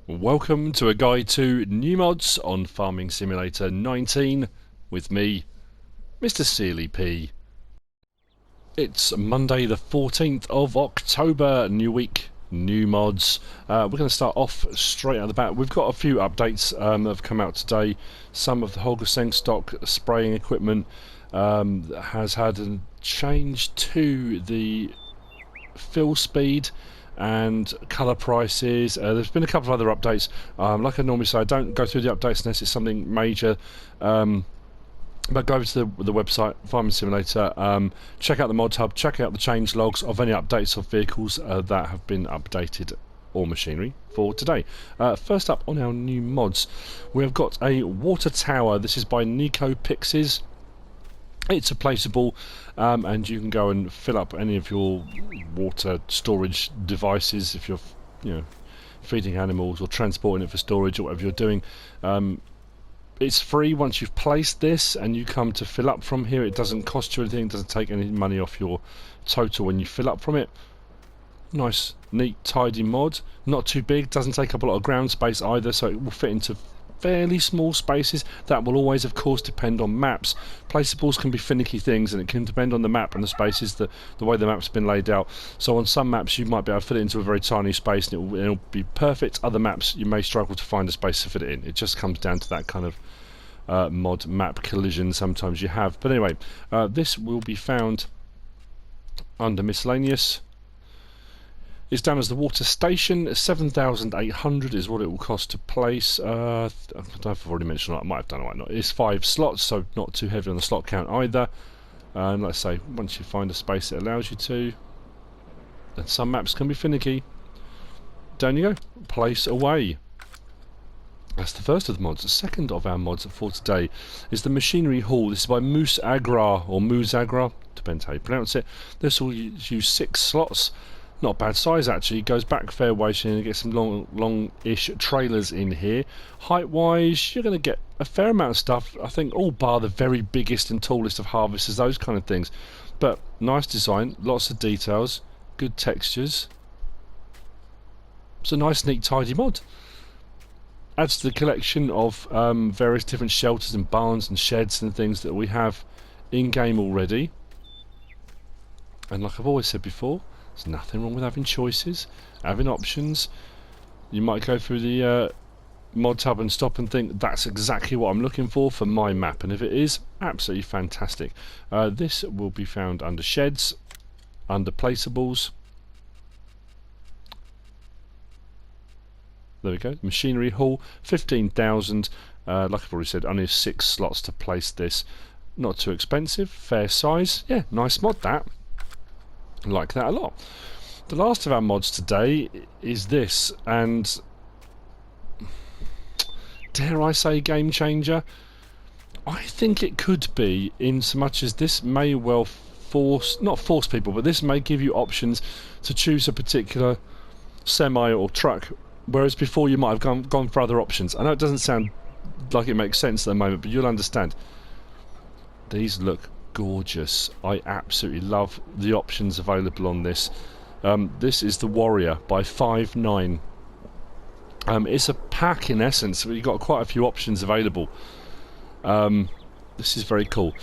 Welcome to a guide to new mods on Farming Simulator 19 with me, MrSealyp. It's Monday the 14th of October, new week, new mods. We're going to start off straight out of the bat. We've got a few updates that have come out today. Some of the Holgerseng stock spraying equipment has had a change to the fill speed and colour prices. There's been a couple of other updates. Like I normally say, I don't go through the updates unless it's something major. But go over to the website, Farming Simulator, check out the Modhub, check out the change logs of any updates of vehicles that have been updated or machinery for today. First up on our new mods, we've got a water tower. This is by NicoPix's. It's a placeable, and you can go and fill up any of your water storage devices if you're, feeding animals or transporting it for storage or whatever you're doing. It's free once you've placed this, and you come to fill up from here. It doesn't cost you anything. It doesn't take any money off your total when you fill up from it. Nice, neat, tidy mod. Not too big. Doesn't take up a lot of ground space either, so it will fit into fairly small spaces. That will always, of course, depend on maps. Placeables can be finicky things, and it can depend on the map and the spaces, the way the map's been laid out. So on some maps you might be able to fit it into a very tiny space and it'll be perfect. Other maps you may struggle to find a space to fit it in. It just comes down to that kind of mod map collision sometimes you have. But anyway, this will be found under miscellaneous. It's down as the water station. 7,800 is what it will cost to place. I don't know if I've already mentioned that. I might have done it, might not. It's 5 slots, so not too heavy on the slot count either. And let's say, once you find a space it allows you to, then some maps can be finicky. Down you go. Place away. That's the first of the mods. The second of our mods for today is the machinery hall. This is by MoosAgrar, or MoosAgrar, depends how you pronounce it. This will use 6 slots. Not a bad size actually. Goes back fair way, and you get some long-ish trailers in here. Height-wise, you're going to get a fair amount of stuff. I think all bar the very biggest and tallest of harvesters, those kind of things. But nice design, lots of details, good textures. It's a nice, neat, tidy mod. Adds to the collection of various different shelters and barns and sheds and things that we have in-game already. And like I've always said before, there's nothing wrong with having choices, having options. You might go through the Modhub and stop and think, that's exactly what I'm looking for my map. And if it is, absolutely fantastic. This will be found under sheds, under placeables. There we go. Machinery hall, 15,000. Like I've already said, only 6 slots to place this. Not too expensive, fair size. Yeah, nice mod that. Like that a lot. The last of our mods today is this, and dare I say game changer? I think it could be, in so much as this may well not force people, but this may give you options to choose a particular semi or truck, whereas before you might have gone for other options. I know it doesn't sound like it makes sense at the moment, but you'll understand. These look gorgeous. I absolutely love the options available on this. This is the Warrior by 5.9. It's a pack in essence, but you've got quite a few options available. This is very cool.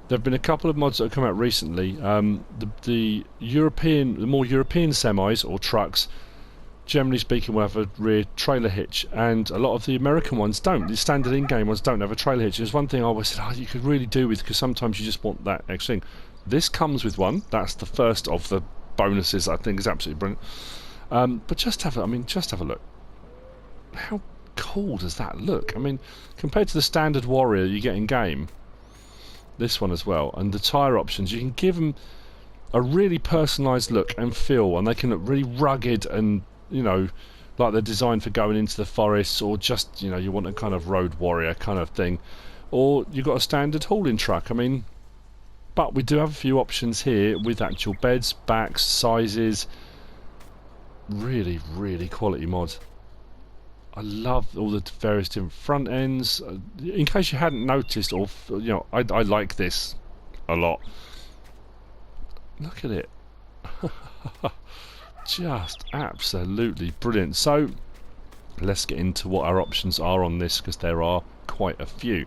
There have been a couple of mods that have come out recently. The more European semis or trucks, generally speaking, will have a rear trailer hitch, and a lot of the American ones don't. The standard in-game ones don't have a trailer hitch. There's one thing I always said, you could really do with, because sometimes you just want that extra thing. This comes with one. That's the first of the bonuses. I think is absolutely brilliant. But just have a look. How cool does that look? I mean, compared to the standard Warrior you get in game, this one as well, and the tyre options, you can give them a really personalised look and feel, and they can look really rugged and, like they're designed for going into the forests, or just, you want a kind of road warrior kind of thing, or you've got a standard hauling truck. But we do have a few options here with actual beds, backs, sizes. Really, really quality mod. I love all the various different front ends. In case you hadn't noticed, or I like this a lot. Look at it. Just absolutely brilliant. So let's get into what our options are on this, because there are quite a few.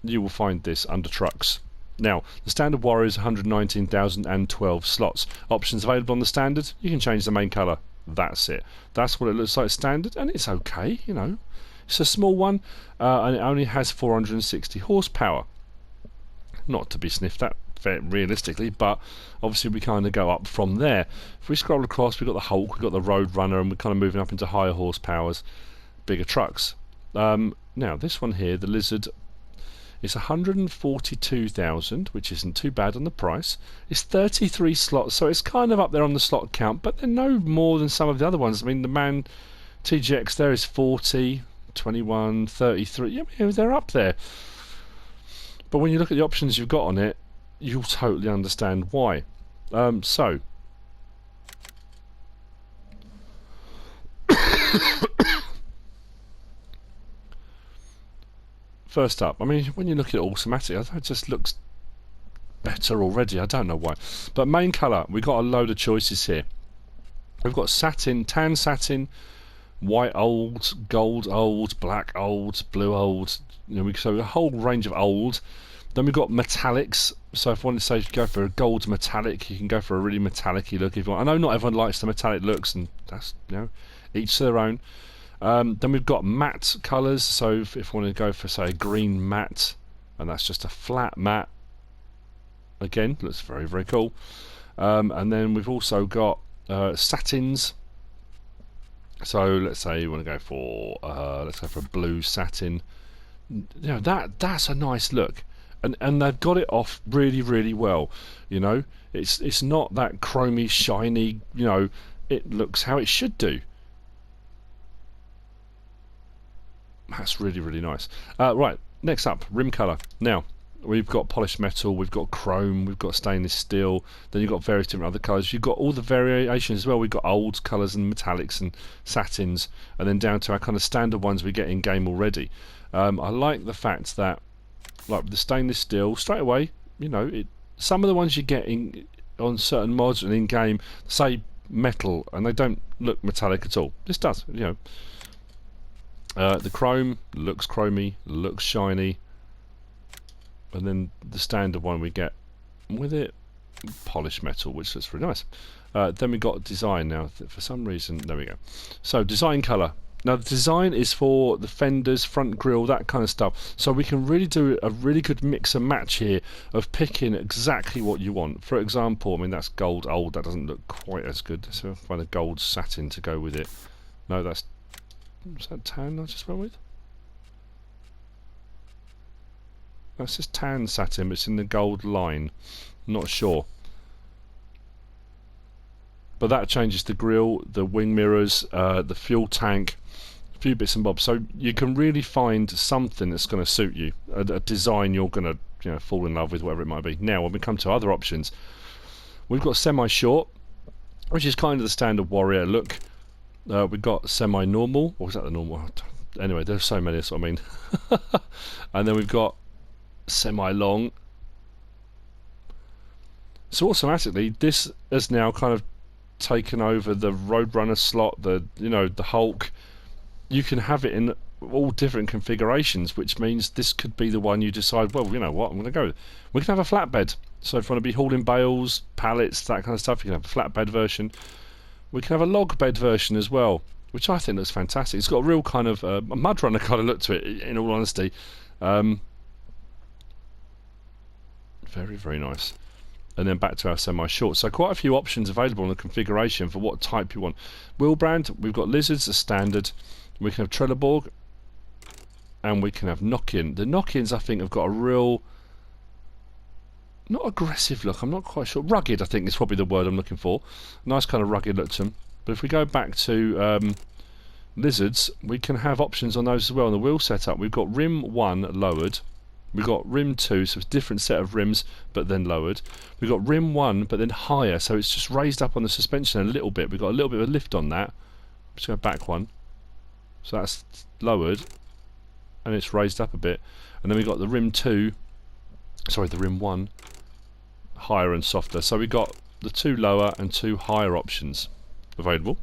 You will find this under trucks. Now, the standard Warrior is 119,012 slots. Options available on the standard, you can change the main colour. That's it. That's what it looks like standard, and it's okay, you know. It's a small one, and it only has 460 horsepower. Not to be sniffed at realistically, but obviously we kind of go up from there. If we scroll across, we've got the Hulk, we've got the Road Runner, and we're kind of moving up into higher horsepowers, bigger trucks. Now, this one here, the Lizard, it's 142,000, which isn't too bad on the price. It's 33 slots, so it's kind of up there on the slot count, but they're no more than some of the other ones. I mean, the Man TGX there is 40, 21, 33. Yeah, they're up there. But when you look at the options you've got on it, you'll totally understand why. So first up, I mean, when you look at it automatically, I think it just looks better already. I don't know why. But main colour, we've got a load of choices here. We've got satin, tan satin, white old, gold old, black old, blue old. You know, so a whole range of old. Then we've got metallics. So if you want to say go for a gold metallic, you can go for a really metallic-y look if you want. I know not everyone likes the metallic looks, and that's, you know, each to their own. Then we've got matte colours, so if you want to go for, say, a green matte, and that's just a flat matte, again, looks very, very cool. And then we've also got satins. So let's say you want to go for a blue satin. You know, that's a nice look, and they've got it off really, really well. You know, it's not that chromy, shiny. You know, it looks how it should do. That's really, really nice. Right, next up, rim colour. Now, we've got polished metal, we've got chrome, we've got stainless steel, then you've got various different other colours. You've got all the variations as well. We've got old colours and metallics and satins, and then down to our kind of standard ones we get in game already. I like the fact that, like the stainless steel, straight away, you know, some of the ones you get on certain mods and in game say metal, and they don't look metallic at all. This does, you know. The chrome looks chromy, looks shiny, and then the standard one we get with it, polished metal, which looks really nice. Then we got design now. For some reason, there we go. So design colour. Now the design is for the fenders, front grille, that kind of stuff. So we can really do a really good mix and match here of picking exactly what you want. For example, I mean, that's gold old. That doesn't look quite as good. So find a gold satin to go with it. No, was that tan I just went with? That's just tan satin, but it's in the gold line. Not sure. But that changes the grille, the wing mirrors, the fuel tank, a few bits and bobs. So you can really find something that's going to suit you, a design you're going to, you know, fall in love with, whatever it might be. Now, when we come to other options, we've got semi-short, which is kind of the standard Warrior look. We've got semi-normal, or is that the normal? Anyway, there's so many, that's what I mean. And then we've got semi-long. So automatically, this has now kind of taken over the Roadrunner slot, the Hulk. You can have it in all different configurations, which means this could be the one you decide, well, you know what, I'm going to go with. We can have a flatbed. So if you want to be hauling bales, pallets, that kind of stuff, you can have a flatbed version. We can have a log bed version as well, which I think looks fantastic. It's got a real kind of a mud runner kind of look to it, in all honesty. Very, very nice. And then back to our semi-short. So quite a few options available on the configuration for what type you want. Wheel brand, we've got Lizards as standard. We can have Trelleborg, and we can have knock-in. The knock-ins, I think, have got a real, not aggressive look, I'm not quite sure. Rugged, I think, is probably the word I'm looking for. Nice kind of rugged look to them. But if we go back to Lizards, we can have options on those as well. On the wheel setup, we've got rim 1 lowered. We've got rim 2, so it's a different set of rims, but then lowered. We've got rim 1, but then higher, so it's just raised up on the suspension a little bit. We've got a little bit of a lift on that. Let's go back one. So that's lowered, and it's raised up a bit. And then we've got the rim 2, sorry, the rim 1, higher and softer. So we've got the 2 lower and 2 higher options. available.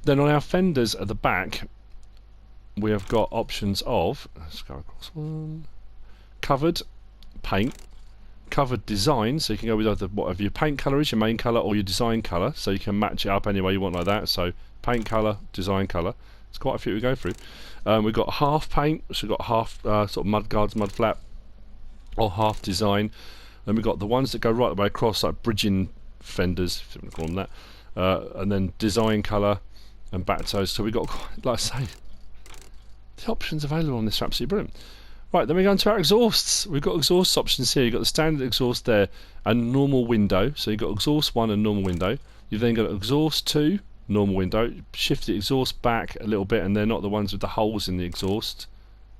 Then on our fenders at the back, we have got options of, let's go across one, covered paint, covered design, so you can go with either whatever your paint colour is, your main colour, or your design colour, so you can match it up any way you want like that. So paint colour, design colour, it's quite a few to go through. We've got half paint, so we've got half sort of mud guards, mud flap, or half design. Then we've got the ones that go right the way across, like bridging fenders, if you want to call them that, and then design colour and back toes. So we've got, like I say, the options available on this are absolutely brilliant. Right, then we go into our exhausts. We've got exhaust options here. You've got the standard exhaust there and normal window. So you've got exhaust 1 and normal window. You've then got exhaust 2, normal window. Shift the exhaust back a little bit, and they're not the ones with the holes in the exhaust,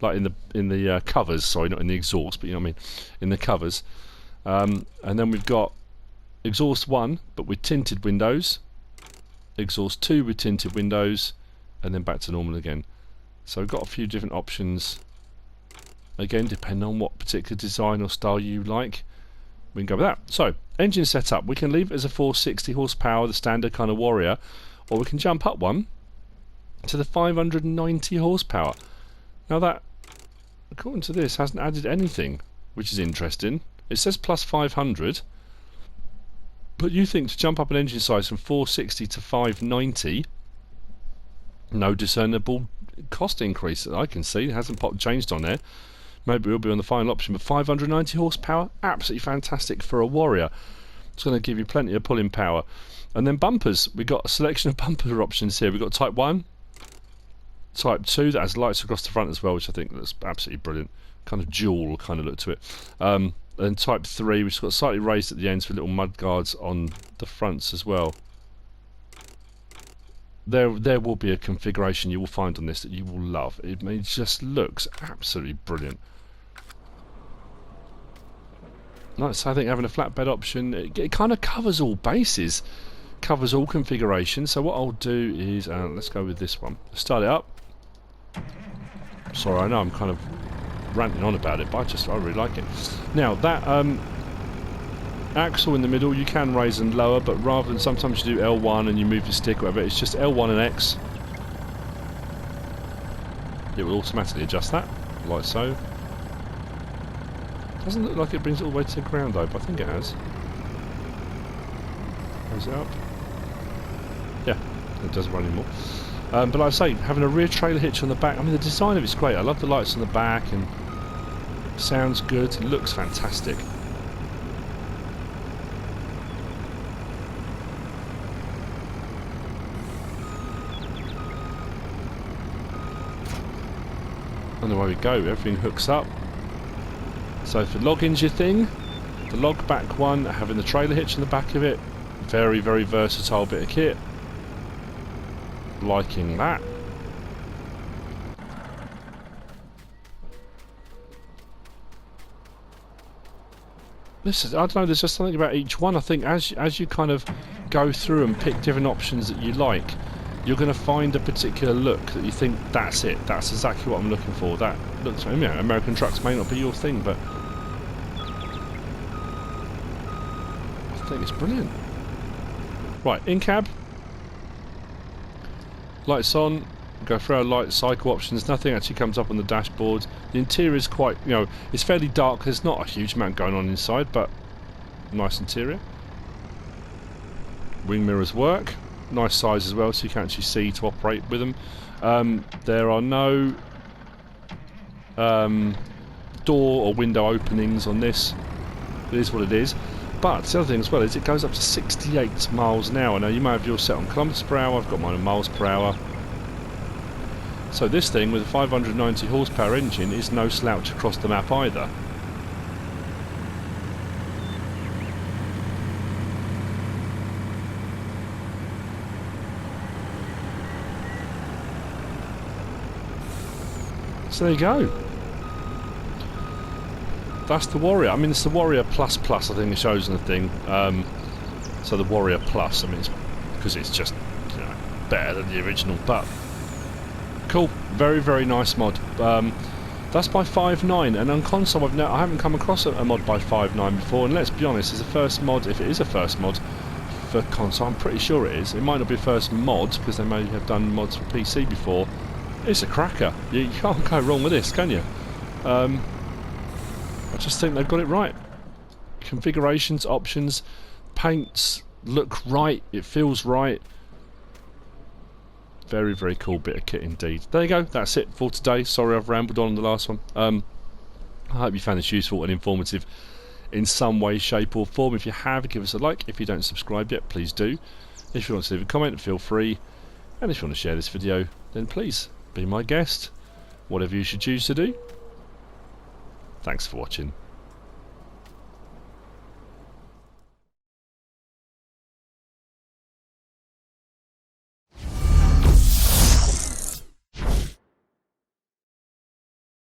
like in the covers. Sorry, not in the exhaust, but you know what I mean, in the covers. And then we've got exhaust 1, but with tinted windows. Exhaust 2 with tinted windows, and then back to normal again. So we've got a few different options. Again, depending on what particular design or style you like, we can go with that. So, engine setup, we can leave it as a 460 horsepower, the standard kind of Warrior, or we can jump up one to the 590 horsepower. Now that, according to this, hasn't added anything, which is interesting. It says plus 500, but you think to jump up an engine size from 460 to 590, no discernible cost increase that I can see. It hasn't changed on there. Maybe we'll be on the final option, but 590 horsepower, absolutely fantastic for a Warrior. It's going to give you plenty of pulling power. And then bumpers, we've got a selection of bumper options here. We've got Type 1, Type 2, that has lights across the front as well, which I think looks absolutely brilliant. Kind of dual kind of look to it. And Type 3, which has got slightly raised at the ends with little mud guards on the fronts as well. There will be a configuration you will find on this that you will love. It just looks absolutely brilliant. Nice. I think having a flatbed option, it kind of covers all bases, covers all configurations. So what I'll do is, let's go with this one. Start it up. Sorry, I know I'm kind of ranting on about it, but I really like it. Now that axle in the middle, you can raise and lower, but rather than sometimes you do L1 and you move your stick or whatever, it's just L1 and X. It will automatically adjust that, like so. Doesn't look like it brings it all the way to the ground though, but I think it has. Goes it up? Yeah, it doesn't run anymore. But like I say, having a rear trailer hitch on the back, I mean the design of it's great. I love the lights on the back, and sounds good, it looks fantastic. And away we go, everything hooks up. So if the log-in's your thing, the log back one, having the trailer hitch in the back of it, very, very versatile bit of kit. Liking that. Listen, I don't know, there's just something about each one. I think as you kind of go through and pick different options that you like, you're going to find a particular look that you think, that's it, that's exactly what I'm looking for. That looks, you know, American trucks may not be your thing, but I think it's brilliant. Right, in cab, lights on, go through our light cycle options, nothing actually comes up on the dashboard. The interior is quite, you know, it's fairly dark, there's not a huge amount going on inside, but nice interior. Wing mirrors work. Nice size as well, so you can actually see to operate with them. There are no door or window openings on this. It is what it is. But the other thing as well is it goes up to 68 miles an hour. Now you may have yours set on kilometres per hour, I've got mine on miles per hour. So this thing with a 590 horsepower engine is no slouch across the map either. So there you go. That's the Warrior. I mean, it's the Warrior Plus Plus, I think it shows in the thing. So the Warrior Plus, I mean, it's because it's just, you know, better than the original, but cool. Very, very nice mod. That's by 5.9, and on console I haven't come across a mod by 5.9 before, and let's be honest, as a first mod, if it is a first mod, for console. I'm pretty sure it is. It might not be the first mod, because they may have done mods for PC before. It's a cracker. You can't go wrong with this, can you? I just think they've got it right. Configurations, options, paints look right. It feels right. Very, very cool bit of kit indeed. There you go. That's it for today. Sorry I've rambled on the last one. I hope you found this useful and informative in some way, shape or form. If you have, give us a like. If you don't subscribe yet, please do. If you want to leave a comment, feel free. And if you want to share this video, then please be my guest. Whatever you should choose to do. Thanks for watching.